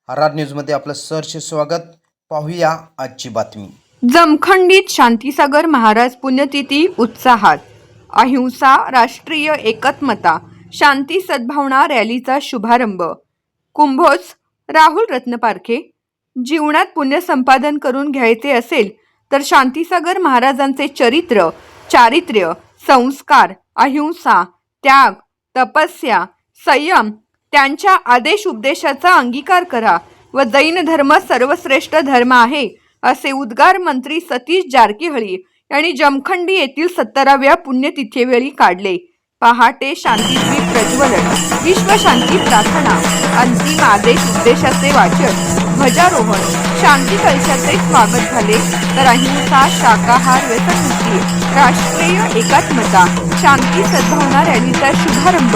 R न्यूजमध्ये आपलं सहर्ष स्वागत. पाहूया आजची बातमी. जमखंडीत शांतीसागर महाराज पुण्यतिथी उत्साहात. अहिंसा, राष्ट्रीय एकत्मता, शांती सद्भावना रॅलीचा शुभारंभ. कुंभोज. राहुल रत्नपारखे. जीवनात पुण्य संपादन करून घ्यायचे असेल तर शांतीसागर महाराजांचे चरित्र, चारित्र्य, संस्कार, अहिंसा, त्याग, तपस्या, संयम, त्यांच्या आदेश उपदेशाचा अंगीकार करा व जैन धर्म सर्वश्रेष्ठ धर्म आहे असे उद्गार मंत्री सतीश जारकीहोळी यांनी जमखंडी येथील 17व्या पुण्यतिथीवेळी काढले. पहाटे शांतीदीप प्रज्वलन, विश्वशांती प्रार्थना, अंतिम आदेश उपदेशाचे वाचन, ध्वजारोहण, शांती कलशाचे स्वागत झाले. तर अहिंसा, शाकाहार, व्यसनमुक्ती, राष्ट्रीय एकात्मता, शांती सद्भावना रॅलीचा शुभारंभ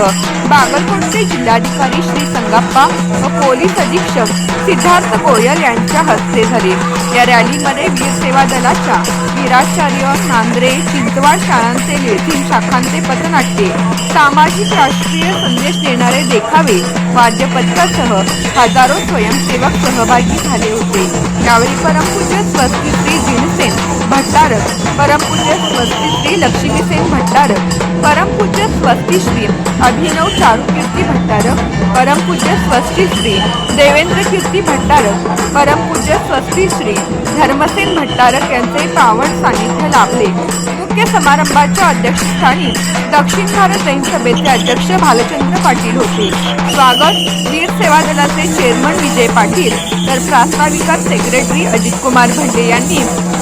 बागलकोटचे जिल्हाधिकारी श्री संगाप्पा व पोलीस अधीक्षक सिद्धार्थ गोयल यांच्या हस्ते झाले. या रॅलीमध्ये वीर सेवा दलाच्या वीराचार्य, नांद्रे, चिंचवाड शाळांचे लेझीम शाखांचे पथनाट्ये, सामाजिक राष्ट्रीय संदेश देणारे देखावे, वाद्यपथकासह हजारो स्वयंसेवक सहभागी झाले होते. यावेळी परमपूज्य स्वस्ती श्री जिनसेन भट्टारक, परमपूज्य स्वस्ती श्री लक्ष्मीसेन भट्टारक, परमपूज्य स्वस्ती श्री अभिनव चारुकीर्ती भट्टारक, परमपूज्य स्वस्ती श्री देवेंद्र कीर्ती भट्टारक, परमपूज्य स्वस्ती श्री धर्मसेन भट्टारक यांचे पावन सानिध्य लाभले. मुख्य समारंभाच्या अध्यक्षस्थानी दक्षिण भारत जैन सभेचे अध्यक्ष भालचंद्र पाटील होते. स्वागत वीर सेवा दलाचे चेअरमन विजय पाटील तर प्रास्ताविका सेक्रेटरी अजित कुमार भंडे यांनी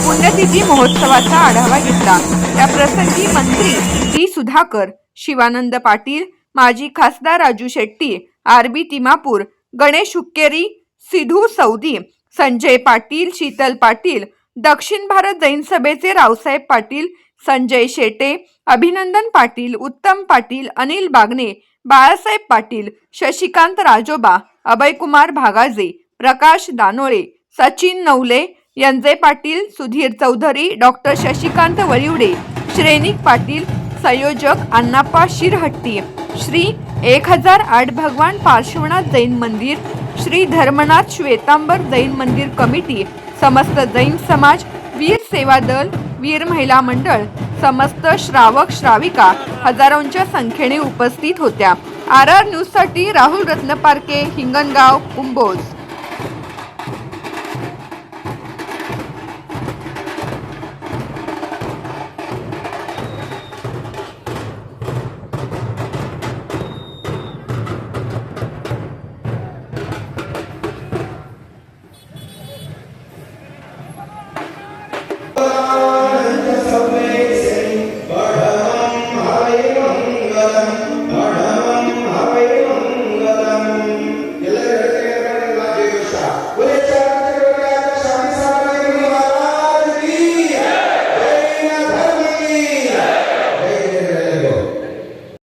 पुण्यतिथी महोत्सवाचा आढावा घेतला. या प्रसंगी मंत्री डी सुधाकर, शिवानंद पाटील, माजी खासदार राजू शेट्टी, आरबी तिमापूर, गणेश हुक्केरी, सिधू सौदी, संजय पाटील, शीतल पाटील, दक्षिण भारत जैन सभेचे रावसाहेब पाटील, संजय शेटे, अभिनंदन पाटील, उत्तम पाटील, अनिल बागणे, बाळासाहेब पाटील, शशिकांत राजोबा, अभयकुमार भागाजे, प्रकाश दानोळे, सचिन नवले, यंजे पाटील, सुधीर चौधरी, डॉक्टर शशिकांत वळिवडे, श्रेनिक पाटील, संयोजक अण्णाप्पा शिरहट्टी, श्री 1008 भगवान पार्श्वनाथ जैन मंदिर, श्री धर्मनाथ श्वेतांबर जैन मंदिर कमिटी, समस्त जैन समाज, वीर सेवा दल, वीर महिला मंडळ, समस्त श्रावक श्राविका हजारोंच्या संख्येने उपस्थित होत्या. आर न्यूजसाठी राहुल रत्नपारखे, हिंगणगाव, कुंभोज.